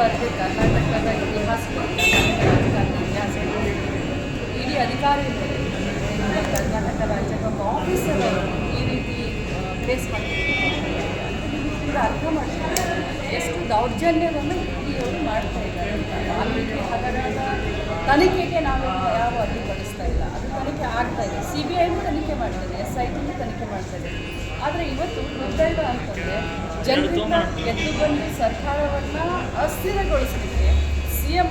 ಬರೆದು ಕರ್ನಾಟಕದ ಇತಿಹಾಸದಲ್ಲಿ ರಾಜಕಾರಣದ ಇತಿಹಾಸದಲ್ಲಿ ಇಡೀ ಅಧಿಕಾರಿಗಳು ಕರ್ನಾಟಕ ರಾಜ್ಯದ ಒಬ್ಬ ಆಫೀಸರ್ ಈ ರೀತಿ ಫೇಸ್ ಮಾಡ್ತಿದ್ದಾರೆ. ಇದರಿಂದ ಅರ್ಥ ಮಾಡ್ತಾರೆ ಎಷ್ಟು ದೌರ್ಜನ್ಯವನ್ನು ಇವರು ಮಾಡ್ತಾ ಇದ್ದಾರೆ. ವಾಲ್ಮೀಕಿ ಹಗರಣದ ತನಿಖೆಗೆ ನಾವು ಯಾವ ಅಡ್ಡಿಪಡಿಸ್ತಾ ಇಲ್ಲ, ಅದು ತನಿಖೆ ಆಗ್ತಾ ಇದೆ. CBIನೂ ತನಿಖೆ ಮಾಡ್ತದೆ, SITನೂ ತನಿಖೆ ಮಾಡ್ತದೆ. ಆದರೆ ಇವತ್ತು ದುರ್ದೈವ ಅಂತಂದರೆ ಜನರಿಂದ ಗೆದ್ದು ಬಂದು ಸರ್ಕಾರವನ್ನು ಅಸ್ಥಿರಗೊಳಿಸಲಿಕ್ಕೆ CM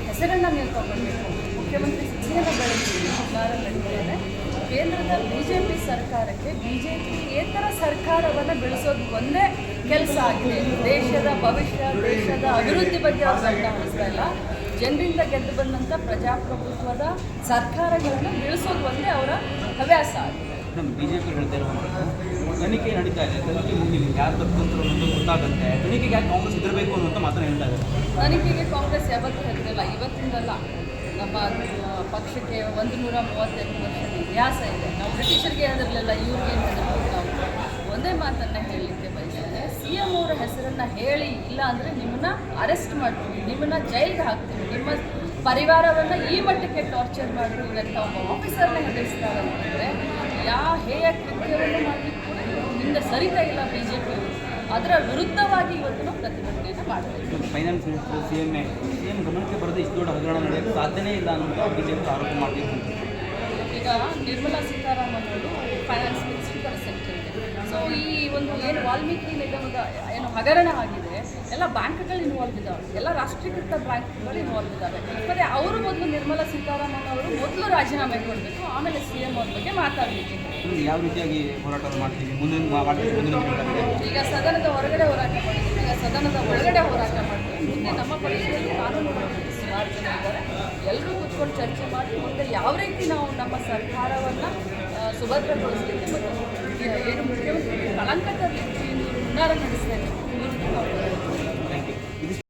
ಹೆಸರನ್ನು ನೀವು ತಗೊಳ್ಬೇಕು, ಮುಖ್ಯಮಂತ್ರಿ ಸ್ಥಿತಿಯನ್ನು ಬೆಳೆಸಿ ನಡೀತಾರೆ. ಕೇಂದ್ರದ BJP ಸರ್ಕಾರಕ್ಕೆ BJPಯೇತರ ಸರ್ಕಾರವನ್ನು ಬೆಳೆಸೋದು ಒಂದೇ ಕೆಲಸ ಆಗಿದೆ. ದೇಶದ ಭವಿಷ್ಯ, ದೇಶದ ಅಭಿವೃದ್ಧಿ ಬಗ್ಗೆ ಅವರು ಗಮನ ಹರಿಸ್ತಾ ಇಲ್ಲ. ಜನರಿಂದ ಗೆದ್ದು ಬಂದಂಥ ಪ್ರಜಾಪ್ರಭುತ್ವದ ಸರ್ಕಾರಗಳನ್ನು ಬೆಳೆಸೋದು ಒಂದೇ ಅವರ ಹವ್ಯಾಸ ಆಗಿದೆ. ನಮ್ಮ BJP ಹೇಳ್ತಾ ಇರುವಂಥದ್ದು ತನಿಖೆ ನಡೀತಾ ಇದೆ, ತನಿಖೆ ಮುಗಿಲಿ, ಯಾರು ತಪ್ಪಂತರು ಅನ್ನೋದು ಗೊತ್ತಾಗುತ್ತೆ, ತನಿಖೆಗೆ ಯಾಕೆ ಕಾಂಗ್ರೆಸ್ ಹೆದರಬೇಕು ಅನ್ನುವಂಥ ಮಾತನ್ನು ಹೇಳ್ತಾ ಇದ್ದಾರೆ. ತನಿಖೆಗೆ ಕಾಂಗ್ರೆಸ್ ಯಾವತ್ತೂ ಹೆದರಿಲ್ಲ, ಇವತ್ತಿಂದಲ್ಲ. ನಮ್ಮ ಪಕ್ಷಕ್ಕೆ 132 ವರ್ಷದ ಇತಿಹಾಸ ಇದೆ. ನಾವು ಬ್ರಿಟಿಷರಿಗೆ ಹೆದರಲಿಲ್ಲ, ಇವ್ರಿಗೆ ಹೆದರ್ಬೋದು. ನಾವು ಒಂದೇ ಮಾತನ್ನು ಹೇಳಲಿಕ್ಕೆ ಬಯಸ್ತೇನೆ, CM ಅವರ ಹೆಸರನ್ನು ಹೇಳಿ, ಇಲ್ಲ ಅಂದರೆ ನಿಮ್ಮನ್ನು ಅರೆಸ್ಟ್ ಮಾಡ್ತೀವಿ, ನಿಮ್ಮನ್ನು ಜೈಲಿಗೆ ಹಾಕ್ತೀವಿ, ನಿಮ್ಮ ಪರಿವಾರವನ್ನು ಈ ಮಟ್ಟಕ್ಕೆ ಟಾರ್ಚರ್ ಮಾಡಿದ್ರು ಅಂತ ಒಬ್ಬ ಆಫೀಸರ್ನ ಹೆದರಿಸ್ತಾರೆ ಅಂತಂದರೆ ಹೇಯ ಕೃತ್ಯವನ್ನು ಮಾಡಲಿಕ್ಕೆ ಕೂಡ ಹಿಂದೆ ಸರಿತಾ ಇಲ್ಲ BJP. ಅದರ ವಿರುದ್ಧವಾಗಿ ಇವತ್ತು ನಾವು ಪ್ರತಿಭಟನೆಯನ್ನು ಮಾಡ್ತೀವಿ. ಫೈನಾನ್ಸ್ ಮಿನಿಸ್ಟರ್ CM ಗಮನಕ್ಕೆ ಬರೋದು ಇಷ್ಟು ದೊಡ್ಡ ಹಗರಣ ನಡೆಯೋಕ್ಕೆ ಸಾಧ್ಯನೇ ಇಲ್ಲ ಅಂತ BJP ಆರೋಪ ಮಾಡ್ತೀವಿ. ಈಗ ನಿರ್ಮಲಾ ಸೀತಾರಾಮನ್ ಅವರು ಫೈನಾನ್ಸ್ ಮಿನಿಸ್ಟರ್ ಸೆಕ್ಟರ್ ಇದೆ. ಸೊ ಈ ಒಂದು ಏನು ವಾಲ್ಮೀಕಿ ನಿಗಮದ ಏನು ಹಗರಣ ಆಗಿದೆ, ಎಲ್ಲ ಬ್ಯಾಂಕ್ಗಳು ಇನ್ವಾಲ್ವ್ ಇದ್ದಾವೆ, ಎಲ್ಲ ರಾಷ್ಟ್ರೀಕೃತ ಬ್ಯಾಂಕ್ಗಳು ಇನ್ವಾಲ್ವ್ ಇದ್ದಾವೆ. ಮತ್ತು ಅವರು ಮೊದಲು ನಿರ್ಮಲಾ ಸೀತಾರಾಮನ್ ಅವರು ಮೊದಲು ರಾಜೀನಾಮೆ ಕೊಡಬೇಕು, ಆಮೇಲೆ CM ಅವ್ರ ಬಗ್ಗೆ ಮಾತಾಡಲಿಕ್ಕೆ. ಯಾವ ರೀತಿಯಾಗಿ ಹೋರಾಟ ಮಾಡ್ತೀವಿ ಮುಂದಿನ ಈಗ ಸದನದ ಹೊರಗಡೆ ಹೋರಾಟ ಮಾಡಿದ್ದೀವಿ, ಈಗ ಸದನದ ಒಳಗಡೆ ಹೋರಾಟ ಮಾಡ್ತೀವಿ. ಮುಂದೆ ನಮ್ಮ ಪಕ್ಷದಲ್ಲಿ ಕಾನೂನು ಸುಮಾರು ಜನ ಇದ್ದಾರೆ, ಎಲ್ಲರೂ ಕೂತ್ಕೊಂಡು ಚರ್ಚೆ ಮಾಡಿ ಮುಂದೆ ಯಾವ ರೀತಿ ನಾವು ನಮ್ಮ ಸರ್ಕಾರವನ್ನು ಸುಭದ್ರಗೊಳಿಸಲಿಕ್ಕೆ ಮತ್ತು ಏನು ಮುಖ್ಯಮಂತ್ರಿ ಕಳಂಕ ತರಲಿಕ್ಕೆ ಹುನ್ನಾರ ನಡೆಸ್ತಾ ಇದ್ದೀವಿ.